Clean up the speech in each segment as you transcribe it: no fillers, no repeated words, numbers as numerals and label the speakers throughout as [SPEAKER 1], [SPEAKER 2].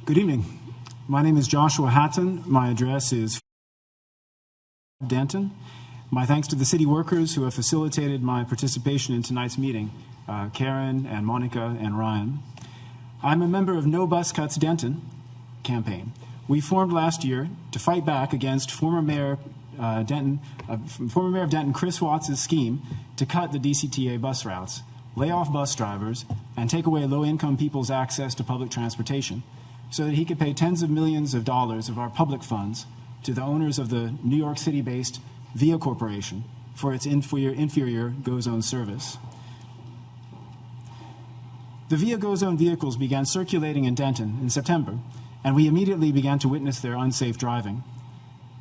[SPEAKER 1] Good evening. My name is Joshua Hatton. My address is Denton. My thanks to the city workers who have facilitated my participation in tonight's meeting, Karen and Monica and Ryan. I'm a member of No Bus Cuts Denton campaign. We formed last year to fight back against former Mayor of Denton, Chris Watts' scheme to cut the DCTA bus routes, lay off bus drivers, and take away low-income people's access to public transportation so that he could pay tens of millions of dollars of our public funds to the owners of the New York City-based VIA Corporation for its inferior GoZone service. The VIA GoZone vehicles began circulating in Denton in September, and we immediately began to witness their unsafe driving.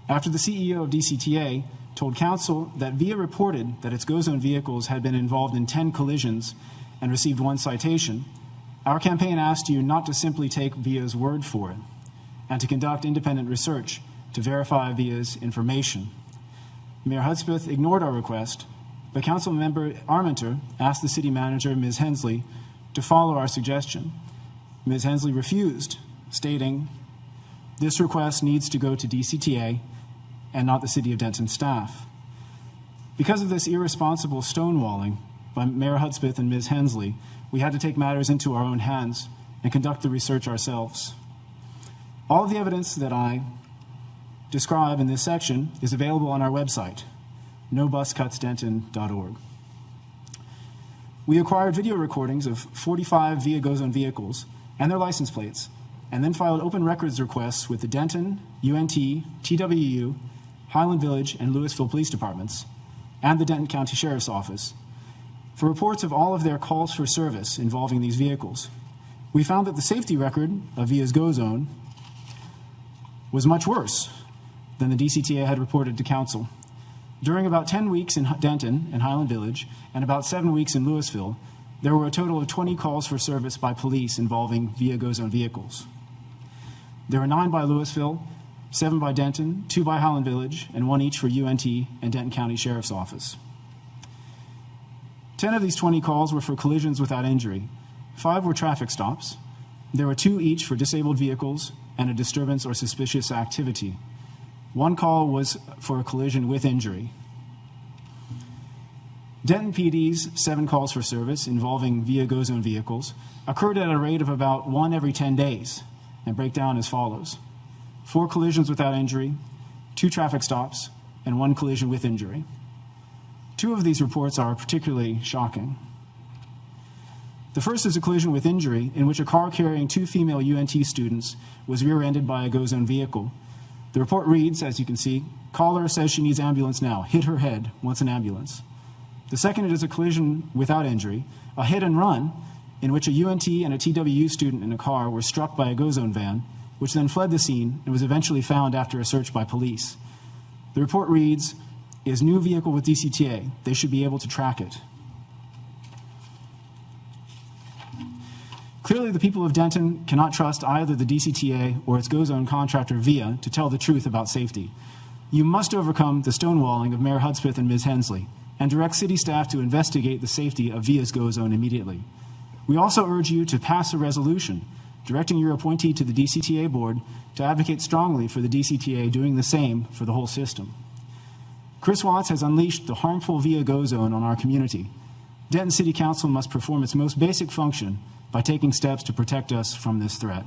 [SPEAKER 1] After the CEO of DCTA told council that VIA reported that its GoZone vehicles had been involved in 10 collisions and received 1 citation, our campaign asked you not to simply take VIA's word for it and to conduct independent research to verify VIA's information. Mayor Hudspeth ignored our request, but Council Member Armenter asked the city manager, Ms. Hensley, to follow our suggestion. Ms. Hensley refused, stating, "This request needs to go to DCTA and not the City of Denton staff." Because of this irresponsible stonewalling by Mayor Hudspeth and Ms. Hensley, we had to take matters into our own hands and conduct the research ourselves. All of the evidence that I describe in this section is available on our website, nobuscutsdenton.org. We acquired video recordings of 45 VIA GoZone vehicles and their license plates, and then filed open records requests with the Denton, UNT, TWU, Highland Village, and Louisville Police Departments, and the Denton County Sheriff's Office, for reports of all of their calls for service involving these vehicles. We found that the safety record of VIA's GoZone was much worse than the DCTA had reported to council. During about 10 weeks in Denton and Highland Village and about 7 weeks in Louisville, there were a total of 20 calls for service by police involving VIA GoZone vehicles. There were 9 by Louisville, 7 by Denton, 2 by Highland Village, and 1 each for UNT and Denton County Sheriff's Office. 10 of these 20 calls were for collisions without injury. 5 were traffic stops. There were 2 each for disabled vehicles and a disturbance or suspicious activity. 1 call was for a collision with injury. Denton PD's 7 calls for service involving VIA GoZone vehicles occurred at a rate of about 1 every 10 days and break down as follows: 4 collisions without injury, 2 traffic stops, and 1 collision with injury. 2 of these reports are particularly shocking. The first is a collision with injury in which a car carrying 2 female UNT students was rear-ended by a GoZone vehicle. The report reads, as you can see, "Caller says she needs ambulance now. Hit her head. Wants an ambulance." The second is a collision without injury, a hit and run in which a UNT and a TWU student in a car were struck by a GoZone van, which then fled the scene and was eventually found after a search by police. The report reads, "Is new vehicle with DCTA. They should be able to track it." Clearly, the people of Denton cannot trust either the DCTA or its GoZone contractor VIA to tell the truth about safety. You must overcome the stonewalling of Mayor Hudspeth and Ms. Hensley and direct city staff to investigate the safety of VIA's GoZone immediately. We also urge you to pass a resolution directing your appointee to the DCTA board to advocate strongly for the DCTA doing the same for the whole system. Chris Watts has unleashed the harmful VIA GoZone on our community. Denton City Council must perform its most basic function by taking steps to protect us from this threat.